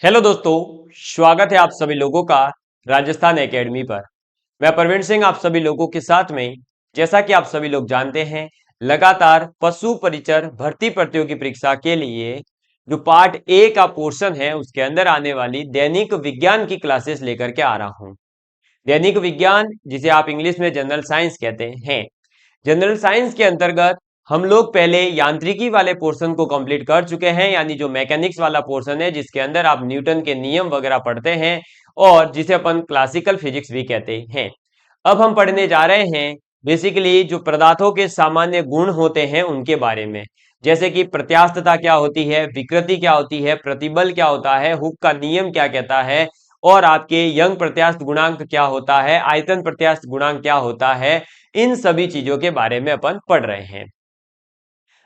Hello दोस्तों, स्वागत है आप सभी लोगों का राजस्थान एकेडमी पर। मैं प्रवीण सिंह आप सभी लोगों के साथ में। जैसा कि आप सभी लोग जानते हैं, लगातार पशु परिचर भर्ती प्रतियोगी परीक्षा के लिए जो पार्ट ए का पोर्शन है उसके अंदर आने वाली दैनिक विज्ञान की क्लासेस लेकर के आ रहा हूं। दैनिक विज्ञान, जिसे आप इंग्लिश में जनरल साइंस कहते हैं, जनरल साइंस के अंतर्गत हम लोग पहले यांत्रिकी वाले पोर्शन को कंप्लीट कर चुके हैं, यानी जो मैकेनिक्स वाला पोर्शन है जिसके अंदर आप न्यूटन के नियम वगैरह पढ़ते हैं और जिसे अपन क्लासिकल फिजिक्स भी कहते हैं। अब हम पढ़ने जा रहे हैं बेसिकली जो पदार्थों के सामान्य गुण होते हैं उनके बारे में, जैसे कि प्रत्यास्थता क्या होती है, विकृति क्या होती है, प्रतिबल क्या होता है, हुक का नियम क्या कहता है, और आपके यंग प्रत्यास्थ गुणांक क्या होता है, आयतन प्रत्यास्थ गुणांक क्या होता है। इन सभी चीजों के बारे में अपन पढ़ रहे हैं।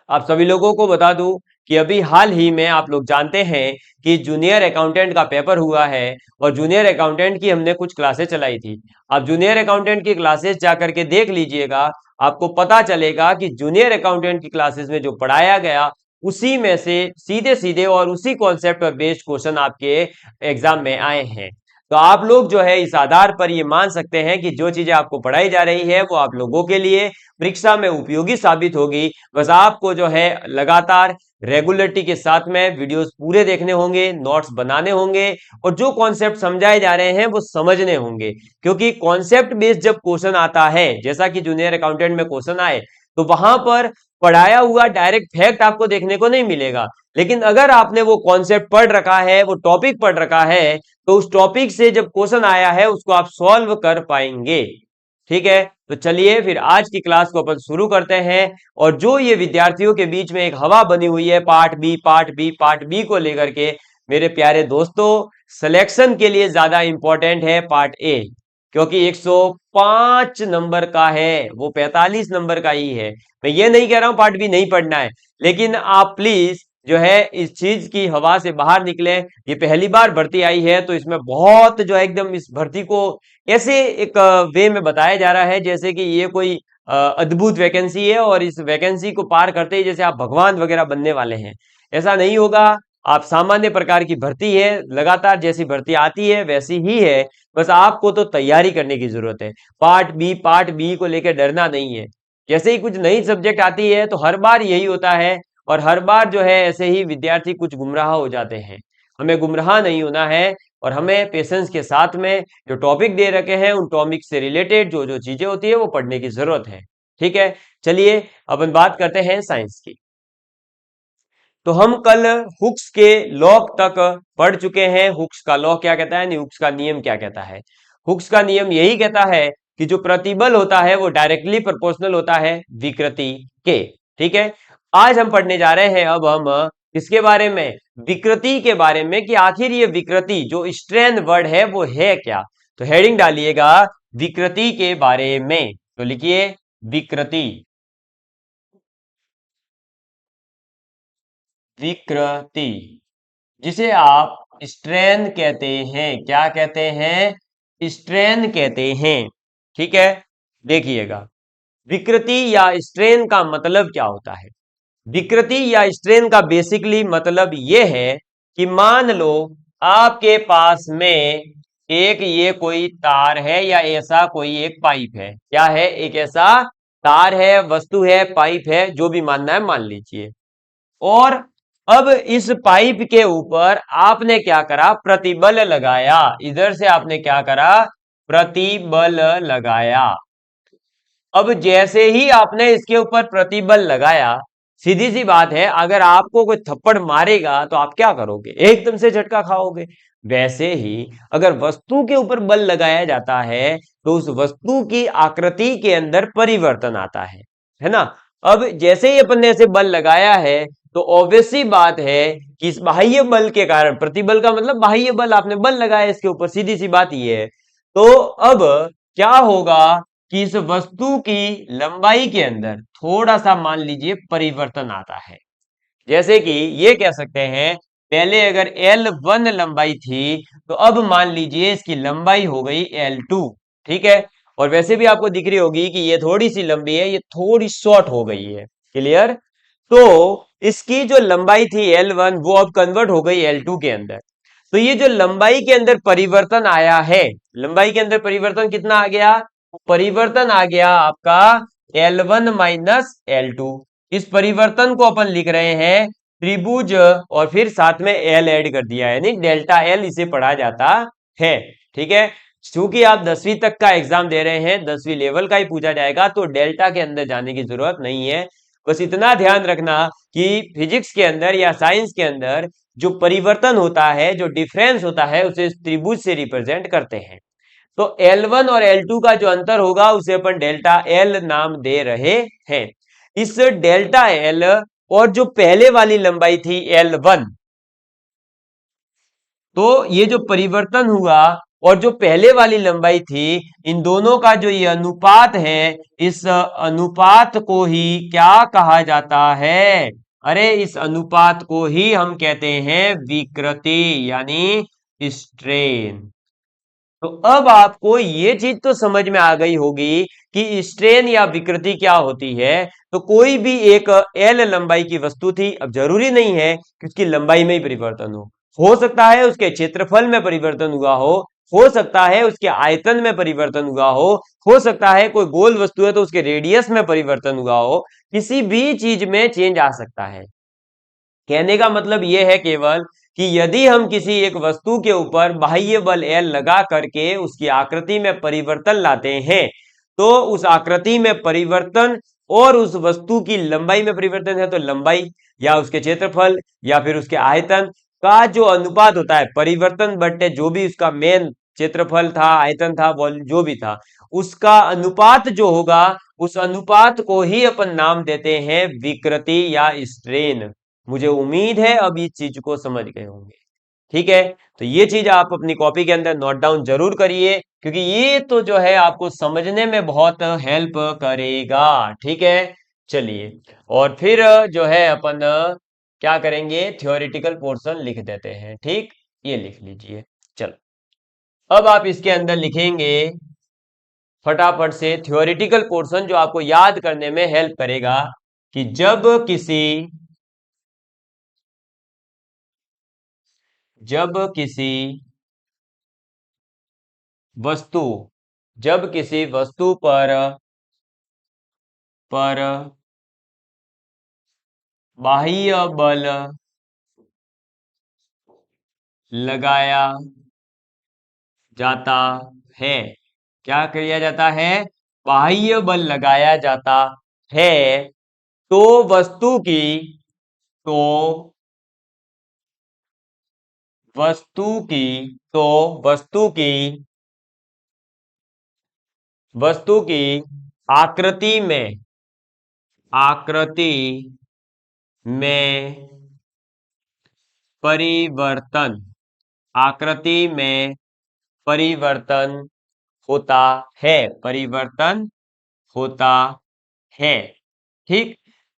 आप सभी लोगों को बता दूं कि अभी हाल ही में आप लोग जानते हैं कि जूनियर अकाउंटेंट का पेपर हुआ है और जूनियर अकाउंटेंट की हमने कुछ क्लासेस चलाई थी। आप जूनियर अकाउंटेंट की क्लासेस जाकर के देख लीजिएगा, आपको पता चलेगा कि जूनियर अकाउंटेंट की क्लासेस में जो पढ़ाया गया उसी में से सीधे सीधे और उसी कॉन्सेप्ट पर बेस्ड क्वेश्चन आपके एग्जाम में आए हैं। तो आप लोग जो है इस आधार पर ये मान सकते हैं कि जो चीजें आपको पढ़ाई जा रही है वो आप लोगों के लिए परीक्षा में उपयोगी साबित होगी। बस आपको जो है लगातार रेगुलरिटी के साथ में वीडियोस पूरे देखने होंगे, नोट्स बनाने होंगे और जो कॉन्सेप्ट समझाए जा रहे हैं वो समझने होंगे, क्योंकि कॉन्सेप्ट बेस्ड जब क्वेश्चन आता है, जैसा कि जूनियर अकाउंटेंट में क्वेश्चन आए, तो वहां पर पढ़ाया हुआ डायरेक्ट फैक्ट आपको देखने को नहीं मिलेगा। लेकिन अगर आपने वो कॉन्सेप्ट पढ़ रखा है, वो टॉपिक पढ़ रखा है, तो उस टॉपिक से जब क्वेश्चन आया है उसको आप सॉल्व कर पाएंगे। ठीक है, तो चलिए फिर आज की क्लास को अपन शुरू करते हैं। और जो ये विद्यार्थियों के बीच में एक हवा बनी हुई है part B part B part B को लेकर के, मेरे प्यारे दोस्तों, सिलेक्शन के लिए ज्यादा इंपॉर्टेंट है पार्ट ए, क्योंकि 105 नंबर का है, वो 45 नंबर का ही है। मैं ये नहीं कह रहा हूं पार्ट बी नहीं पढ़ना है, लेकिन आप प्लीज जो है इस चीज की हवा से बाहर निकले। ये पहली बार भर्ती आई है तो इसमें बहुत जो है एकदम इस भर्ती को ऐसे एक वे में बताया जा रहा है जैसे कि ये कोई अद्भुत वैकेंसी है और इस वैकेंसी को पार करते ही जैसे आप भगवान वगैरह बनने वाले हैं। ऐसा नहीं होगा। आप सामान्य प्रकार की भर्ती है, लगातार जैसी भर्ती आती है वैसी ही है। बस आपको तो तैयारी करने की जरूरत है। पार्ट बी को लेकर डरना नहीं है। जैसे ही कुछ नई सब्जेक्ट आती है तो हर बार यही होता है और हर बार जो है ऐसे ही विद्यार्थी कुछ गुमराह हो जाते हैं। हमें गुमराह नहीं होना है और हमें पेशेंस के साथ में जो टॉपिक दे रखे हैं उन टॉपिक से रिलेटेड जो जो चीजें होती है वो पढ़ने की जरूरत है। ठीक है, चलिए अपन बात करते हैं साइंस की। तो हम कल हुक्स के लॉ तक पढ़ चुके हैं। हुक्स का लॉ क्या कहता है, हुक्स का नियम क्या कहता है। हुक्स का नियम यही कहता है कि जो प्रतिबल होता है वो डायरेक्टली प्रोपोर्शनल होता है विकृति के। ठीक है, आज हम पढ़ने जा रहे हैं अब हम इसके बारे में, विकृति के बारे में, कि आखिर ये विकृति जो स्ट्रेन वर्ड है वो है क्या। तो हेडिंग डालिएगा विकृति के बारे में, तो लिखिए विकृति। विकृति जिसे आप स्ट्रेन कहते हैं, क्या कहते हैं, स्ट्रेन कहते हैं। ठीक है, देखिएगा विकृति या स्ट्रेन का मतलब क्या होता है। विकृति या स्ट्रेन का बेसिकली मतलब यह है कि मान लो आपके पास में एक ये कोई तार है या ऐसा कोई एक पाइप है। क्या है, एक ऐसा तार है, वस्तु है, पाइप है, जो भी मानना है मान लीजिए। और अब इस पाइप के ऊपर आपने क्या करा, प्रतिबल लगाया। इधर से आपने क्या करा, प्रतिबल लगाया। अब जैसे ही आपने इसके ऊपर प्रतिबल लगाया, सीधी सी बात है, अगर आपको कोई थप्पड़ मारेगा तो आप क्या करोगे, एकदम से झटका खाओगे। वैसे ही अगर वस्तु के ऊपर बल लगाया जाता है तो उस वस्तु की आकृति के अंदर परिवर्तन आता है ना। अब जैसे ही अपन ने ऐसे बल लगाया है तो ऑब्वियस सी बात है कि इस बाह्य बल के कारण, प्रतिबल का मतलब बाह्य बल, आपने बल लगाया इसके ऊपर, सीधी सी बात ये है। तो अब क्या होगा कि इस वस्तु की लंबाई के अंदर थोड़ा सा मान लीजिए परिवर्तन आता है। जैसे कि ये कह सकते हैं, पहले अगर L1 लंबाई थी तो अब मान लीजिए इसकी लंबाई हो गई L2। ठीक है, और वैसे भी आपको दिख रही होगी कि ये थोड़ी सी लंबी है, ये थोड़ी शॉर्ट हो गई है। क्लियर। तो इसकी जो लंबाई थी L1 वो अब कन्वर्ट हो गई L2 के अंदर। तो तो ये जो लंबाई के अंदर परिवर्तन आया है, लंबाई के अंदर परिवर्तन कितना आ गया, परिवर्तन आ गया आपका L1 माइनस L2। इस परिवर्तन को अपन लिख रहे हैं त्रिभुज, और फिर साथ में L ऐड कर दिया है, यानी डेल्टा L इसे पढ़ा जाता है। ठीक है, क्योंकि आप 10वीं तक का एग्जाम दे रहे हैं, 10वीं लेवल का ही पूछा जाएगा, तो डेल्टा के अंदर जाने की जरूरत नहीं है। बस इतना ध्यान रखना कि फिजिक्स के अंदर या साइंस के अंदर जो परिवर्तन होता है, जो डिफरेंस होता है, उसे त्रिभुज से रिप्रेजेंट करते हैं। तो L1 और L2 का जो अंतर होगा उसे अपन डेल्टा L नाम दे रहे हैं। इस डेल्टा L और जो पहले वाली लंबाई थी L1, तो ये जो परिवर्तन हुआ और जो पहले वाली लंबाई थी, इन दोनों का जो ये अनुपात है, इस अनुपात को ही क्या कहा जाता है, अरे इस अनुपात को ही हम कहते हैं विकृति, यानी स्ट्रेन। तो अब आपको ये चीज तो समझ में आ गई होगी कि स्ट्रेन या विकृति क्या होती है। तो कोई भी एक एल लंबाई की वस्तु थी, अब जरूरी नहीं है कि उसकी लंबाई में ही परिवर्तन हो सकता है उसके क्षेत्रफल में परिवर्तन हुआ हो सकता है उसके आयतन में परिवर्तन हुआ हो सकता है कोई गोल वस्तु है तो उसके रेडियस में परिवर्तन हुआ हो, किसी भी चीज में चेंज आ सकता है। कहने का मतलब यह है केवल कि यदि हम किसी एक वस्तु के ऊपर बाह्य बल L लगा करके उसकी आकृति में परिवर्तन लाते हैं, तो उस आकृति में परिवर्तन और उस वस्तु की लंबाई में परिवर्तन है, तो लंबाई या उसके क्षेत्रफल या फिर उसके आयतन का जो अनुपात होता है, परिवर्तन बट्टे जो भी उसका मेन क्षेत्रफल था, आयतन था, वॉल्यूम जो भी था, उसका अनुपात जो होगा, उस अनुपात को ही अपन नाम देते हैं विकृति या स्ट्रेन। मुझे उम्मीद है अब इस चीज को समझ गए होंगे। ठीक है, तो ये चीज आप अपनी कॉपी के अंदर नोट डाउन जरूर करिए, क्योंकि ये तो जो है आपको समझने में बहुत हेल्प करेगा। ठीक है, चलिए, और फिर जो है अपन क्या करेंगे, थ्योरेटिकल पोर्शन लिख देते हैं। ठीक, ये लिख लीजिए। चलो, अब आप इसके अंदर लिखेंगे फटाफट से थ्योरेटिकल पोर्शन, जो आपको याद करने में हेल्प करेगा कि जब किसी वस्तु जब किसी वस्तु पर बाह्य बल लगाया जाता है, क्या किया जाता है, बाह्य बल लगाया जाता है, तो वस्तु की तो वस्तु की तो वस्तु की आकृति में परिवर्तन आकृति में परिवर्तन होता है, परिवर्तन होता है। ठीक,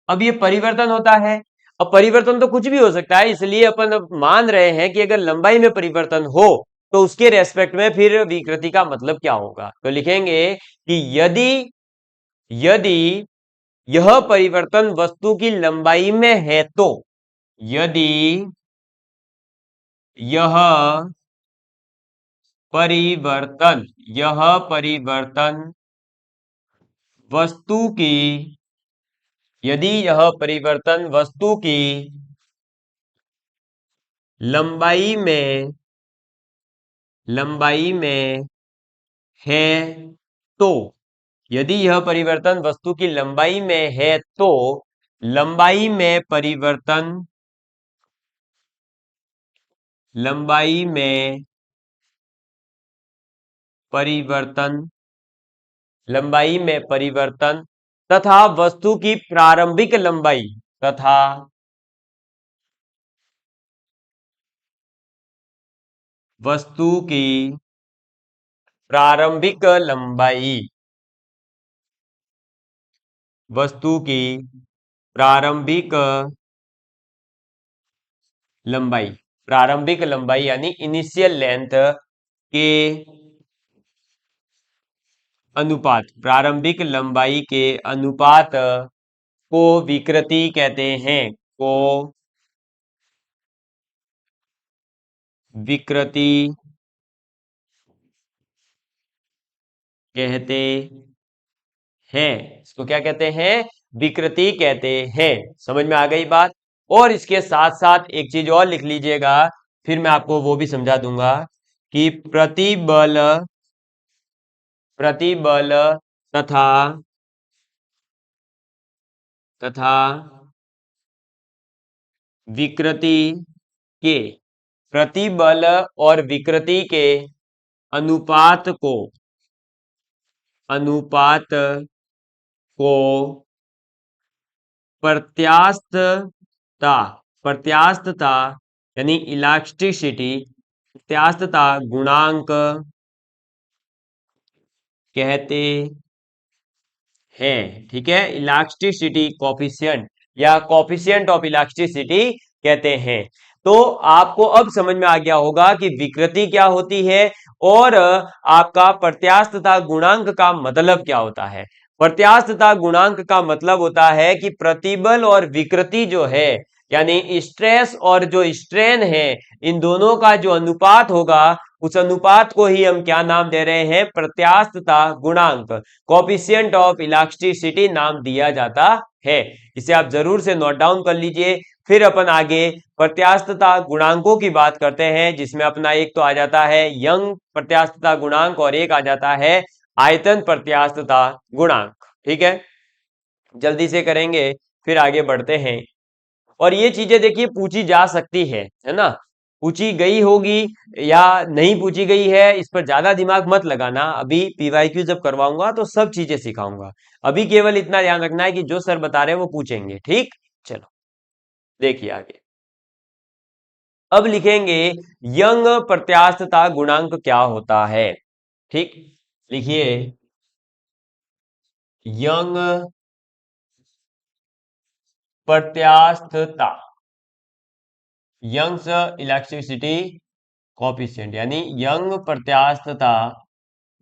अब ये परिवर्तन होता है, अब परिवर्तन तो कुछ भी हो सकता है, इसलिए अपन अब मान रहे हैं कि अगर लंबाई में परिवर्तन हो तो उसके रेस्पेक्ट में फिर विकृति का मतलब क्या होगा। तो लिखेंगे कि यदि यदि यह परिवर्तन वस्तु की लंबाई में है, तो यदि यह यह परिवर्तन वस्तु की यदि यह परिवर्तन वस्तु की लंबाई में है, तो यदि यह परिवर्तन वस्तु की लंबाई में है, तो लंबाई में परिवर्तन लंबाई में परिवर्तन लंबाई में परिवर्तन तथा वस्तु की प्रारंभिक लंबाई तथा वस्तु की प्रारंभिक लंबाई वस्तु की प्रारंभिक लंबाई यानी इनिशियल लेंथ के अनुपात, प्रारंभिक लंबाई के अनुपात को विकृति कहते हैं, को विकृति कहते हैं। इसको क्या कहते हैं? विकृति कहते हैं। समझ में आ गई बात? और इसके साथ साथ एक चीज और लिख लीजिएगा, फिर मैं आपको वो भी समझा दूंगा कि प्रतिबल प्रतिबल तथा तथा विकृति के प्रतिबल और विकृति के अनुपात को प्रत्यास्थता प्रत्यास्थता यानी इलास्टिसिटी प्रत्यास्थता गुणांक कहते हैं। ठीक है, इलास्टिसिटी कॉफिशिएंट या कॉफिशिएंट ऑफ इलास्टिसिटी कहते हैं। तो आपको अब समझ में आ गया होगा कि विकृति क्या होती है और आपका प्रत्यास्थता गुणांक का मतलब क्या होता है। प्रत्यास्थता गुणांक का मतलब होता है कि प्रतिबल और विकृति जो है, यानी स्ट्रेस और जो स्ट्रेन है, इन दोनों का जो अनुपात होगा, उस अनुपात को ही हम क्या नाम दे रहे हैं? प्रत्यास्थता गुणांक, कोफिशिएंट ऑफ इलास्टिसिटी नाम दिया जाता है। इसे आप जरूर से नोट डाउन कर लीजिए। फिर अपन आगे प्रत्यास्थता गुणांकों की बात करते हैं, जिसमें अपना एक तो आ जाता है यंग प्रत्यास्थता गुणांक और एक आ जाता है आयतन प्रत्यास्थता गुणांक। ठीक है, जल्दी से करेंगे फिर आगे बढ़ते हैं। और ये चीजें देखिए पूछी जा सकती है ना, पूछी गई होगी या नहीं पूछी गई है, इस पर ज्यादा दिमाग मत लगाना। अभी पीवाईक्यू जब करवाऊंगा तो सब चीजें सिखाऊंगा। अभी केवल इतना ध्यान रखना है कि जो सर बता रहे हैं वो पूछेंगे। ठीक, चलो देखिए आगे। अब लिखेंगे यंग प्रत्यास्थता गुणांक क्या होता है। ठीक, लिखिए यंग प्रत्यास्थता, यंग्स इलेक्ट्रिसिटी कॉफिशिएंट यानी यंग प्रत्यास्थता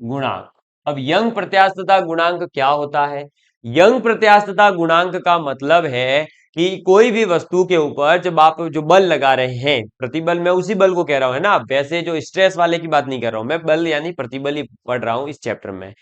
गुणांक। अब यंग प्रत्यास्थता गुणांक क्या होता है? यंग प्रत्यास्थता गुणांक का मतलब है कि कोई भी वस्तु के ऊपर जब आप जो बल लगा रहे हैं, प्रतिबल, मैं उसी बल को कह रहा हूं है ना, वैसे जो स्ट्रेस वाले की बात नहीं कर रहा हूं मैं, बल यानी प्रतिबल ही पढ़ रहा हूं इस चैप्टर में।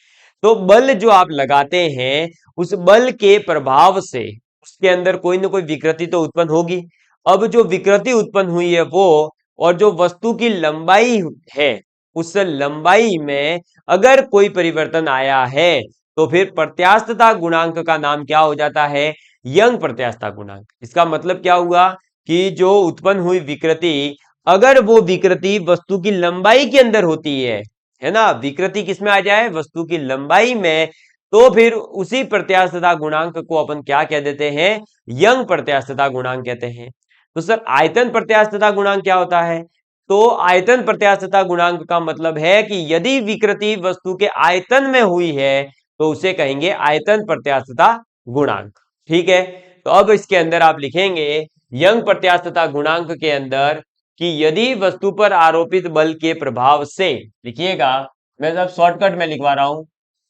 तो बल जो आप लगाते हैं, उस बल के प्रभाव से उसके अंदर कोई ना कोई विकृति तो उत्पन्न होगी। अब जो विकृति उत्पन्न हुई है वो, और जो वस्तु की लंबाई है, उस लंबाई में अगर कोई परिवर्तन आया है, तो फिर प्रत्यास्थता गुणांक का नाम क्या हो जाता है? यंग प्रत्यास्थता गुणांक। इसका मतलब क्या हुआ कि जो उत्पन्न हुई विकृति, अगर वो विकृति वस्तु की लंबाई के अंदर होती है ना, विकृति किसमें आ जाए? वस्तु की लंबाई में, तो फिर उसी प्रत्यास्थता गुणांक को अपन क्या कह देते हैं? यंग प्रत्यास्थता गुणांक कहते हैं। तो सर आयतन प्रत्यास्थता गुणांक क्या होता है? तो आयतन प्रत्यास्थता गुणांक का मतलब है कि यदि विकृति वस्तु के आयतन में हुई है, तो उसे कहेंगे आयतन प्रत्यास्थता गुणांक। ठीक है, तो अब इसके अंदर आप लिखेंगे यंग प्रत्यास्थता गुणांक के अंदर कि यदि वस्तु पर आरोपित बल के प्रभाव से, लिखिएगा, मैं सब शॉर्टकट में लिखवा रहा हूं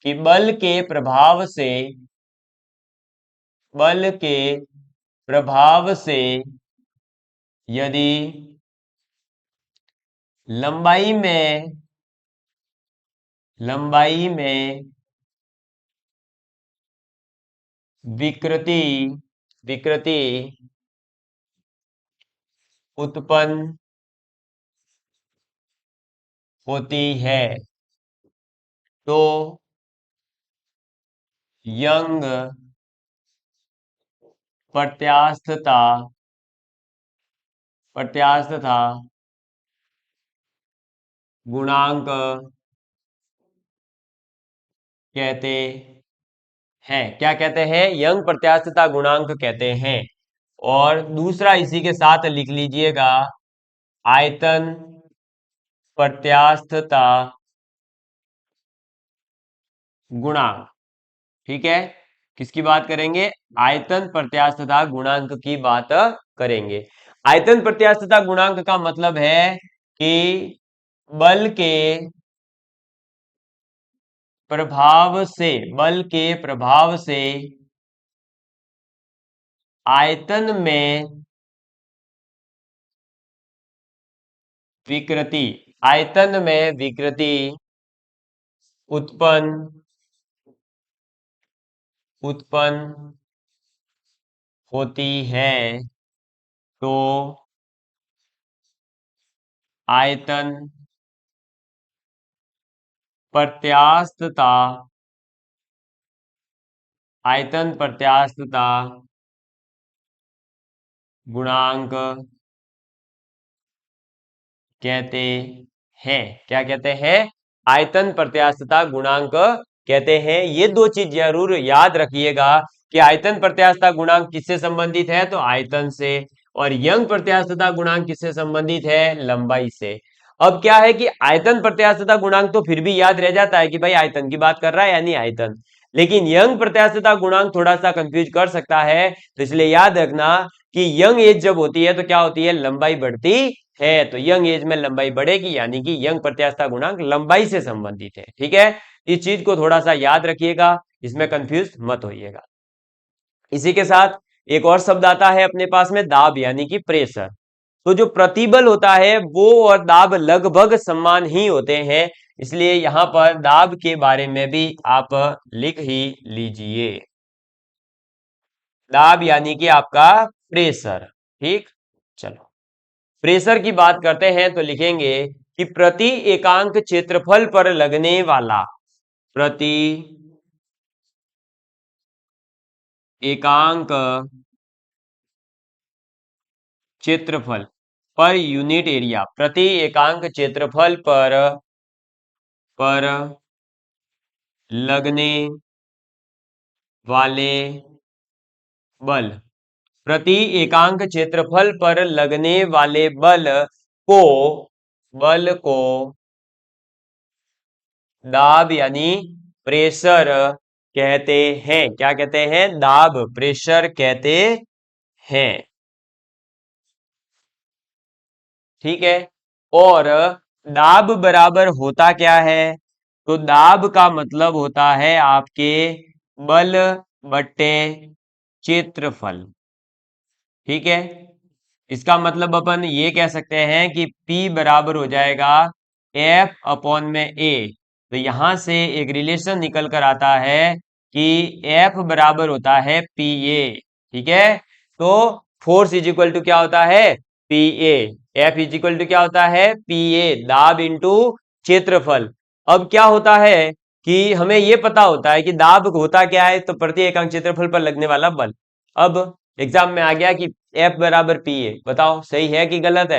कि बल के प्रभाव से यदि लंबाई में विकृति विकृति उत्पन्न होती है, तो यंग प्रत्यास्थता प्रत्यास्थता गुणांक कहते हैं। क्या कहते हैं? यंग प्रत्यास्थता गुणांक कहते हैं। और दूसरा इसी के साथ लिख लीजिएगा आयतन प्रत्यास्थता गुणांक। ठीक है, किसकी बात करेंगे? आयतन प्रत्यास्थता गुणांक की बात करेंगे। आयतन प्रत्यास्थता गुणांक का मतलब है कि बल के प्रभाव से आयतन में विकृति, आयतन में विकृति उत्पन्न उत्पन्न होती है तो आयतन प्रत्यास्थता गुणांक कहते हैं। क्या कहते हैं? आयतन प्रत्यास्थता गुणांक कहते हैं। ये दो चीज जरूर याद रखिएगा कि आयतन प्रत्यास्थता गुणांक किससे संबंधित है? तो आयतन से। और यंग प्रत्यास्थता गुणांक किससे संबंधित है? लंबाई से। अब क्या है कि आयतन प्रत्यास्थता गुणांक तो फिर भी याद रह जाता है कि भाई आयतन की बात कर रहा है यानी आयतन, लेकिन यंग प्रत्यास्थता गुणांक थोड़ा सा कंफ्यूज कर सकता है। तो इसलिए याद रखना कि यंग एज जब होती है तो क्या होती है? लंबाई बढ़ती है। तो यंग एज में लंबाई बढ़ेगी यानी कि यंग प्रत्यास्थता गुणांक लंबाई से संबंधित है। ठीक है, इस चीज को थोड़ा सा याद रखिएगा, इसमें कंफ्यूज मत होइएगा। इसी के साथ एक और शब्द आता है अपने पास में, दाब यानी कि प्रेशर। तो जो प्रतिबल होता है वो और दाब लगभग समान ही होते हैं, इसलिए यहां पर दाब के बारे में भी आप लिख ही लीजिए। दाब यानी कि आपका प्रेशर। ठीक, चलो प्रेशर की बात करते हैं तो लिखेंगे कि प्रति एकांक क्षेत्रफल पर लगने वाला, प्रति एकांक क्षेत्रफल पर यूनिट एरिया, प्रति एकांक क्षेत्रफल पर लगने वाले बल, प्रति एकांक क्षेत्रफल पर लगने वाले को बल को दाब यानी प्रेशर कहते हैं। क्या कहते हैं? दाब, प्रेशर कहते हैं। ठीक है, और दाब बराबर होता क्या है? तो दाब का मतलब होता है आपके बल बट्टे क्षेत्रफल। ठीक है, इसका मतलब अपन ये कह सकते हैं कि P बराबर हो जाएगा F अपॉन में A। तो यहां से एक रिलेशन निकल कर आता है कि F बराबर होता है PA। ठीक है, तो फोर्स इज इक्वल टू क्या होता है? PA। F is equal to क्या होता है? PA, दाब इंटू क्षेत्रफल। अब क्या होता है कि हमें यह पता होता है कि दाब होता क्या है? तो प्रति एकांक क्षेत्रफल पर लगने वाला बल। अब एग्जाम में आ गया कि F बराबर PA, बताओ सही है कि गलत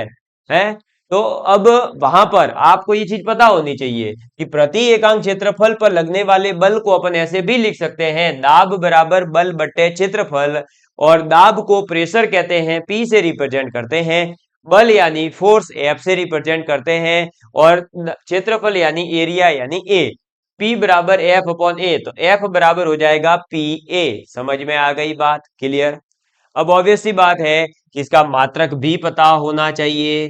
है? तो अब वहां पर आपको ये चीज पता होनी चाहिए कि प्रति एकांक क्षेत्रफल पर लगने वाले बल को अपन ऐसे भी लिख सकते हैं, दाब बराबर बल बट्टे क्षेत्रफल। और दाब को प्रेशर कहते हैं, P से रिप्रेजेंट करते हैं। बल यानी फोर्स F से रिप्रेजेंट करते हैं। और क्षेत्रफल यानी एरिया यानी A। P बराबर F अपॉन A, तो F बराबर हो जाएगा PA। समझ में आ गई बात? क्लियर? अब ऑब्वियस सी बात है कि इसका मात्रक भी पता होना चाहिए।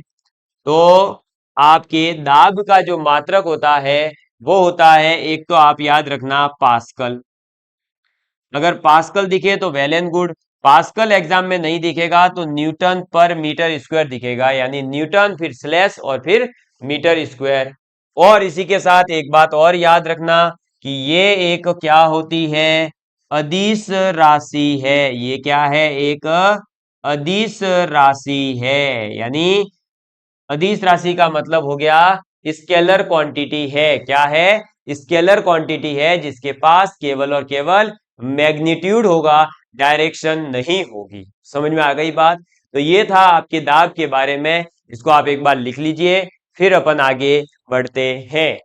तो आपके दाब का जो मात्रक होता है वो होता है, एक तो आप याद रखना पास्कल। अगर पास्कल दिखे तो well and good, pascal exam में नहीं दिखेगा तो न्यूटन पर मीटर स्क्वायर दिखेगा, यानी न्यूटन फिर स्लैश और फिर मीटर स्क्वायर। और इसी के साथ एक बात और याद रखना कि ये एक क्या होती है? अदिश राशि है। ये क्या है? एक अदिश राशि है, यानी अदिश राशि का मतलब हो गया स्केलर क्वांटिटी है। क्या है? स्केलर क्वांटिटी है जिसके पास केवल और केवल मैग्नीट्यूड होगा, डायरेक्शन नहीं होगी। समझ में आ गई बात? तो ये था आपके दाब के बारे में, इसको आप एक बार लिख लीजिए, फिर अपन आगे बढ़ते हैं।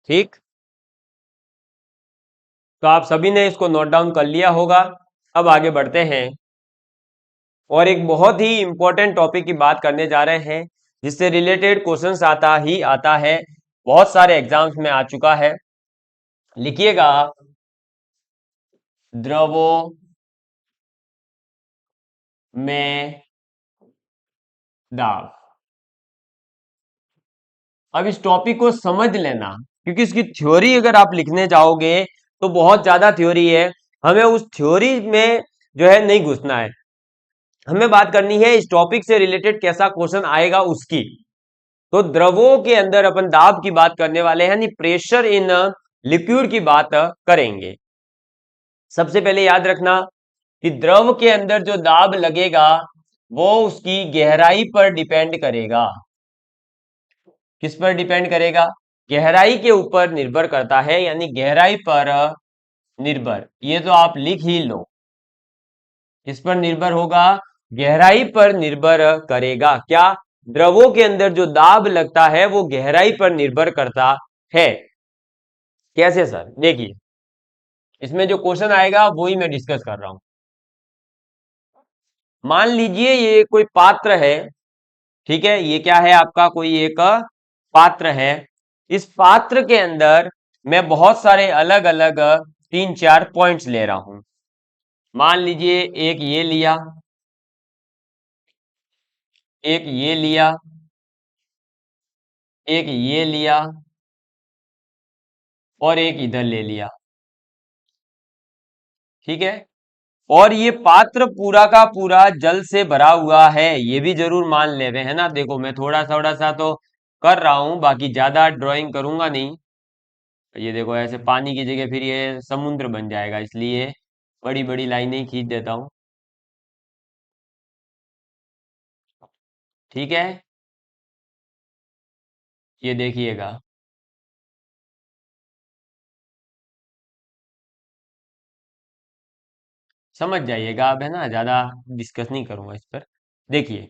ठीक, तो आप सभी ने इसको नोट डाउन कर लिया होगा। अब आगे बढ़ते हैं और एक बहुत ही इंपॉर्टेंट टॉपिक की बात करने जा रहे हैं, जिससे रिलेटेड क्वेश्चंस आता ही आता है, बहुत सारे एग्जाम्स में आ चुका है। लिखिएगा, द्रवों में दाब। अब इस टॉपिक को समझ लेना, क्योंकि इसकी थ्योरी अगर आप लिखने जाओगे तो बहुत ज्यादा थ्योरी है, हमें उस थ्योरी में जो है नहीं घुसना है। हमें बात करनी है इस टॉपिक से रिलेटेड कैसा क्वेश्चन आएगा उसकी। तो द्रवों के अंदर अपन दाब की बात करने वाले हैं, यानी प्रेशर इन लिक्विड की बात करेंगे। सबसे पहले याद रखना कि द्रव के अंदर जो दाब लगेगा वो उसकी गहराई पर डिपेंड करेगा। किस पर डिपेंड करेगा? गहराई के ऊपर निर्भर करता है, यानी गहराई पर निर्भर। ये तो आप लिख ही लो। किस पर निर्भर होगा? गहराई पर निर्भर करेगा। क्या? द्रवों के अंदर जो दाब लगता है वो गहराई पर निर्भर करता है। कैसे सर? देखिए, इसमें जो क्वेश्चन आएगा वो ही मैं डिस्कस कर रहा हूं। मान लीजिए ये कोई पात्र है, ठीक है, ये क्या है आपका? कोई एक पात्र है। इस पात्र के अंदर मैं बहुत सारे अलग अलग 3-4 पॉइंट्स ले रहा हूं। मान लीजिए एक ये लिया, एक ये लिया, एक ये लिया और एक इधर ले लिया, ठीक है। और ये पात्र पूरा का पूरा जल से भरा हुआ है, ये भी जरूर मान ले रहे हैं ना। देखो मैं थोड़ा थोड़ा सा तो कर रहा हूं, बाकी ज्यादा ड्राइंग करूंगा नहीं। ये देखो ऐसे पानी की जगह फिर ये समुद्र बन जाएगा, इसलिए बड़ी बड़ी लाइनें खींच देता हूं, ठीक है। ये देखिएगा, समझ जाइएगा अब, है ना, ज्यादा डिस्कस नहीं करूंगा इस पर। देखिए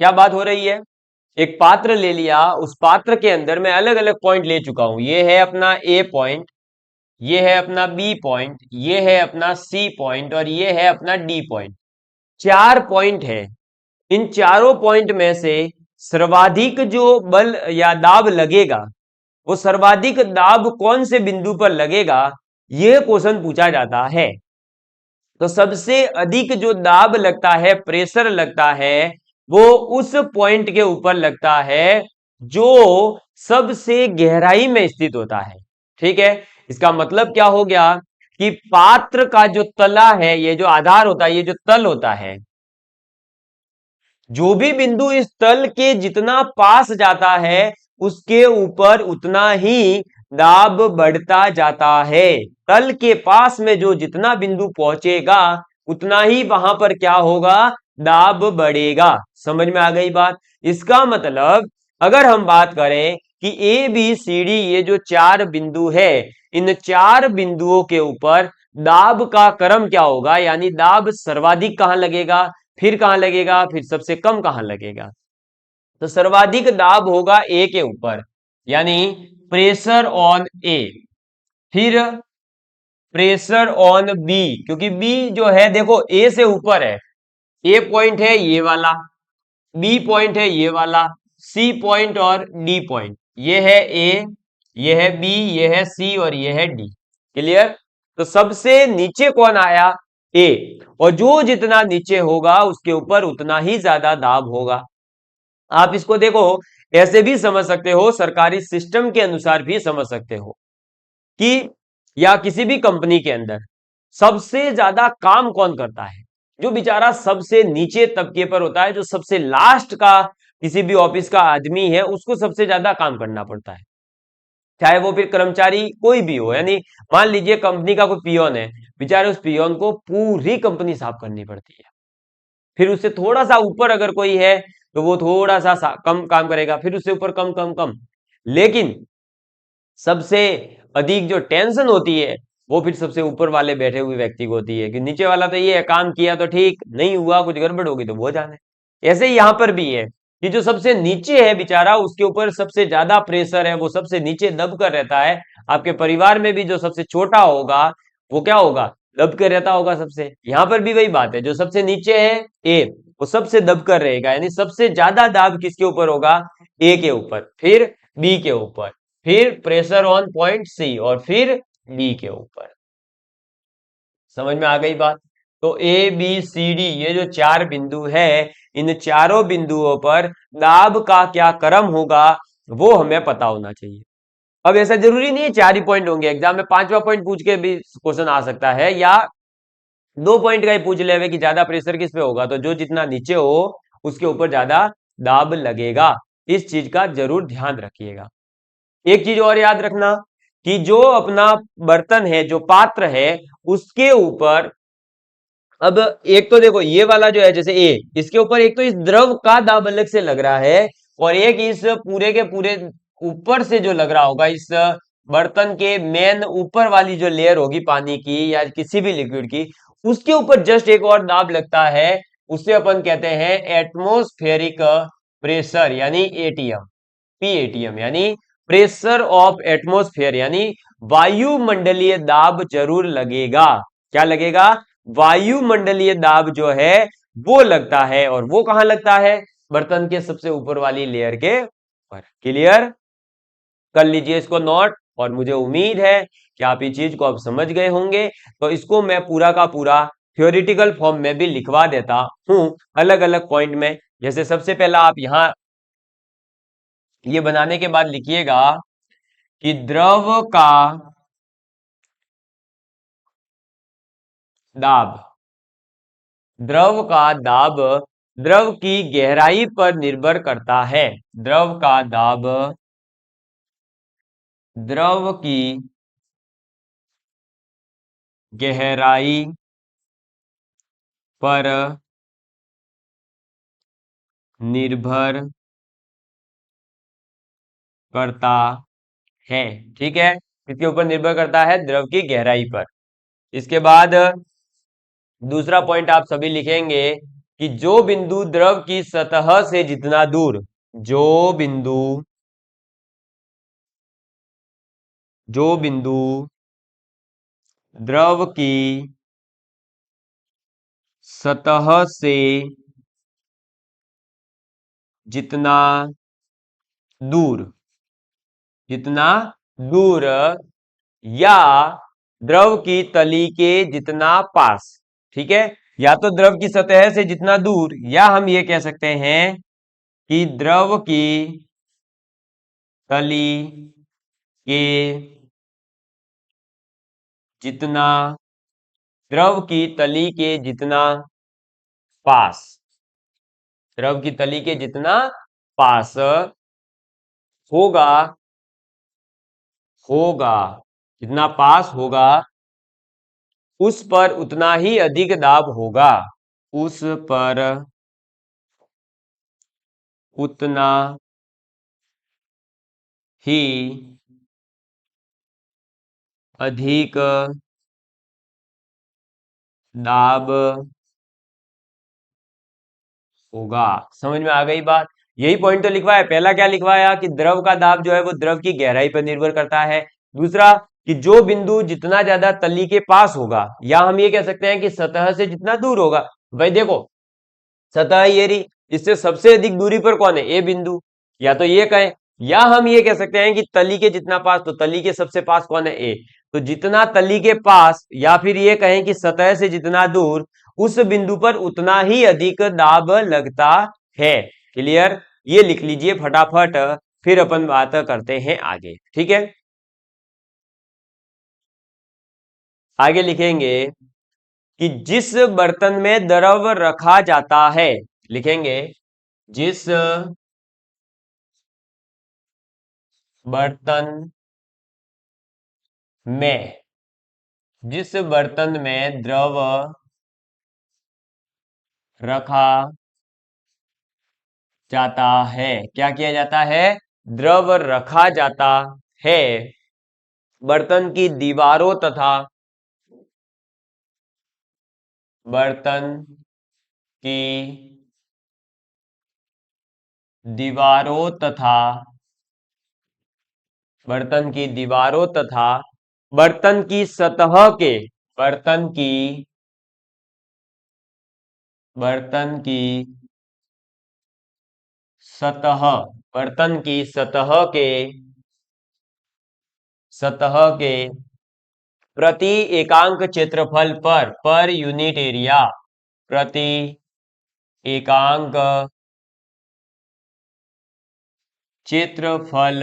क्या बात हो रही है। एक पात्र ले लिया, उस पात्र के अंदर मैं अलग अलग पॉइंट ले चुका हूं। ये है अपना ए पॉइंट, ये है अपना बी पॉइंट, ये है अपना सी पॉइंट और ये है अपना डी पॉइंट। 4 पॉइंट है। इन चारों पॉइंट में से सर्वाधिक जो बल या दाब लगेगा, वो सर्वाधिक दाब कौन से बिंदु पर लगेगा, यह क्वेश्चन पूछा जाता है। तो सबसे अधिक जो दाब लगता है, प्रेशर लगता है, वो उस पॉइंट के ऊपर लगता है जो सबसे गहराई में स्थित होता है, ठीक है। इसका मतलब क्या हो गया कि पात्र का जो तला है, ये जो आधार होता है, ये जो तल होता है, जो भी बिंदु इस तल के जितना पास जाता है उसके ऊपर उतना ही दाब बढ़ता जाता है। तल के पास में जो जितना बिंदु पहुंचेगा उतना ही वहां पर क्या होगा? दाब बढ़ेगा। समझ में आ गई बात? इसका मतलब अगर हम बात करें कि ए बी सी डी ये जो 4 बिंदु है, इन 4 बिंदुओं के ऊपर दाब का क्रम क्या होगा, यानी दाब सर्वाधिक कहां लगेगा, फिर कहां लगेगा, फिर सबसे कम कहां लगेगा। तो सर्वाधिक दाब होगा ए के ऊपर, यानी प्रेशर ऑन ए। फिर प्रेशर ऑन बी, क्योंकि बी जो है देखो ए से ऊपर है। ए पॉइंट है ये वाला, बी पॉइंट है ये वाला, सी पॉइंट और डी पॉइंट। ये है ए, ये है बी, ये है सी और ये है डी। क्लियर? तो सबसे नीचे कौन आया? ए। और जो जितना नीचे होगा उसके ऊपर उतना ही ज्यादा दाब होगा। आप इसको देखो ऐसे भी समझ सकते हो, सरकारी सिस्टम के अनुसार भी समझ सकते हो कि या किसी भी कंपनी के अंदर सबसे ज्यादा काम कौन करता है? जो बेचारा सबसे नीचे तबके पर होता है, जो सबसे लास्ट का किसी भी ऑफिस का आदमी है, उसको सबसे ज्यादा काम करना पड़ता है। चाहे वो फिर कर्मचारी कोई भी हो, यानी मान लीजिए कंपनी का कोई पियोन है, बेचारे उस पियोन को पूरी कंपनी साफ करनी पड़ती है। फिर उससे थोड़ा सा ऊपर अगर कोई है तो वो थोड़ा सा कम काम करेगा, फिर उससे ऊपर कम कम कम। लेकिन सबसे अधिक जो टेंशन होती है वो फिर सबसे ऊपर वाले बैठे हुए व्यक्ति को होती है कि नीचे वाला तो ये है, काम किया तो ठीक, नहीं हुआ, कुछ गड़बड़ होगी तो वो जाने। ऐसे ही यहां पर भी है कि जो सबसे नीचे है बेचारा, उसके ऊपर सबसे ज्यादा प्रेशर है, वो सबसे नीचे दब कर रहता है। आपके परिवार में भी जो सबसे छोटा होगा वो क्या होगा? दब कर रहता होगा सबसे। यहां पर भी वही बात है, जो सबसे नीचे है ए, वो सबसे दब कर रहेगा, यानी सबसे ज्यादा दाब किसके ऊपर होगा? ए के ऊपर, फिर बी के ऊपर, फिर प्रेशर ऑन पॉइंट सी और फिर डी के ऊपर। समझ में आ गई बात? तो ए बी सी डी ये जो 4 बिंदु है, इन चारों बिंदुओं पर दाब का क्या क्रम होगा वो हमें पता होना चाहिए। अब ऐसा जरूरी नहीं है 4 ही पॉइंट होंगे, एग्जाम में 5वां पॉइंट पूछ के भी क्वेश्चन आ सकता है, या 2 पॉइंट का ही पूछ ले कि ज्यादा प्रेशर किस पे होगा, तो जो जितना नीचे हो उसके ऊपर ज्यादा दाब लगेगा। इस चीज का जरूर ध्यान रखिएगा। एक चीज और याद रखना कि जो अपना बर्तन है, जो पात्र है, उसके ऊपर अब एक तो देखो ये वाला जो है जैसे ए, इसके ऊपर एक तो इस द्रव का दाब अलग से लग रहा है और एक इस पूरे के पूरे ऊपर से जो लग रहा होगा, इस बर्तन के मेन ऊपर वाली जो लेयर होगी पानी की या किसी भी लिक्विड की, उसके ऊपर जस्ट एक और दाब लगता है। उसे अपन कहते हैं एटमॉस्फेरिक प्रेशर यानी एटीएम, पीएटीएम यानी प्रेशर ऑफ एटमॉस्फेयर, यानी वायुमंडलीय दाब जरूर लगेगा। क्या लगेगा? वायुमंडलीय दाब जो है वो लगता है, और वो कहां लगता है? बर्तन के सबसे ऊपर वाली लेयर के ऊपर। क्लियर? कर लीजिए इसको नोट, और मुझे उम्मीद है कि आप इस चीज को अब समझ गए होंगे। तो इसको मैं पूरा का पूरा थ्योरेटिकल फॉर्म में भी लिखवा देता हूं, अलग अलग पॉइंट में। जैसे सबसे पहला आप यहां ये बनाने के बाद लिखिएगा कि दाब द्रव का दाब द्रव की गहराई पर निर्भर करता है। द्रव का दाब द्रव की गहराई पर निर्भर करता है। ठीक है, इसके ऊपर निर्भर करता है द्रव की गहराई पर। इसके बाद दूसरा पॉइंट आप सभी लिखेंगे कि जो बिंदु द्रव की सतह से जितना दूर, जो बिंदु जो बिंदु द्रव की सतह से जितना दूर जितना दूर या द्रव की तली के जितना पास, ठीक है, या तो द्रव की सतह से जितना दूर, या हम ये कह सकते हैं कि द्रव की तली के जितना द्रव की तली के जितना पास द्रव की तली के जितना पास होगा होगा जितना पास होगा, उस पर उतना ही अधिक दाब होगा। उस पर उतना ही अधिक दाब होगा। समझ में आ गई बात? यही पॉइंट तो लिखवाया। पहला क्या लिखवाया कि द्रव का दाब जो है वो द्रव की गहराई पर निर्भर करता है। दूसरा कि जो बिंदु जितना ज्यादा तली के पास होगा, या हम ये कह सकते हैं कि सतह से जितना दूर होगा। भाई देखो, सतह ये रही, इससे सबसे अधिक दूरी पर कौन है? ए बिंदु। या तो ये कहें, या हम ये कह सकते हैं कि तली के जितना पास, तो तली के सबसे पास कौन है? ए। तो जितना तली के पास, या फिर ये कहें कि सतह से जितना दूर, उस बिंदु पर उतना ही अधिक दाब लगता है। क्लियर? ये लिख लीजिए फटाफट, फिर अपन बात करते हैं आगे। ठीक है, आगे लिखेंगे कि जिस बर्तन में द्रव रखा जाता है, लिखेंगे जिस बर्तन में जिस बर्तन में द्रव रखा जाता है, क्या किया जाता है? द्रव रखा जाता है। बर्तन की दीवारों तथा बर्तन की दीवारों तथा बर्तन की दीवारों तथा बर्तन की सतह के बर्तन की बर्तन की सतह बर्तन की सतह के प्रति एकांक क्षेत्रफल पर यूनिट एरिया, प्रति एकांक क्षेत्रफल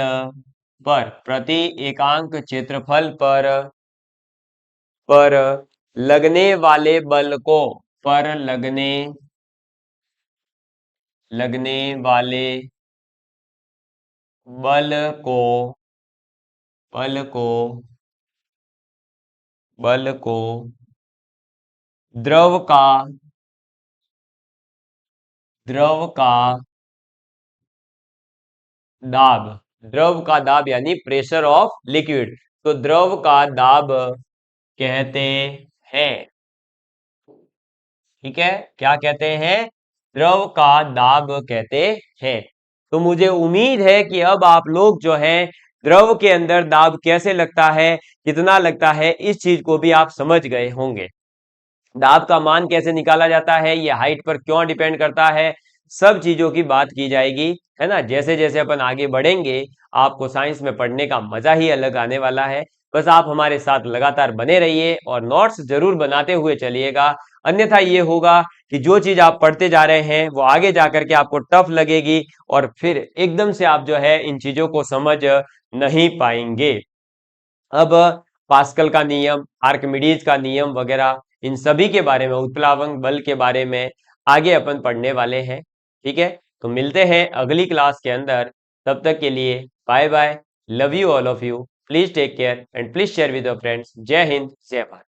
प्रति एकांक क्षेत्रफल पर लगने वाले बल को पर लगने लगने वाले बल को बल को बल को द्रव का द्रव का दाब द्रव का दाब यानी प्रेशर ऑफ लिक्विड, तो द्रव का दाब कहते हैं। ठीक है, क्या कहते हैं? द्रव का दाब कहते हैं। तो मुझे उम्मीद है कि अब आप लोग जो है द्रव के अंदर दाब कैसे लगता है, कितना लगता है, इस चीज को भी आप समझ गए होंगे। दाब का मान कैसे निकाला जाता है, ये हाइट पर क्यों डिपेंड करता है, सब चीजों की बात की जाएगी, है ना। जैसे जैसे अपन आगे बढ़ेंगे आपको साइंस में पढ़ने का मजा ही अलग आने वाला है। बस आप हमारे साथ लगातार बने रहिए और नोट्स जरूर बनाते हुए चलिएगा, अन्यथा ये होगा कि जो चीज आप पढ़ते जा रहे हैं वो आगे जाकर के आपको टफ लगेगी और फिर एकदम से आप जो है इन चीजों को समझ नहीं पाएंगे। अब पास्कल का नियम, आर्किमिडीज का नियम वगैरह, इन सभी के बारे में, उत्प्लावक बल के बारे में आगे अपन पढ़ने वाले हैं। ठीक है, तो मिलते हैं अगली क्लास के अंदर। तब तक के लिए bye bye, love you all of you, please take care and please share with your friends. जय हिंद, जय भारत।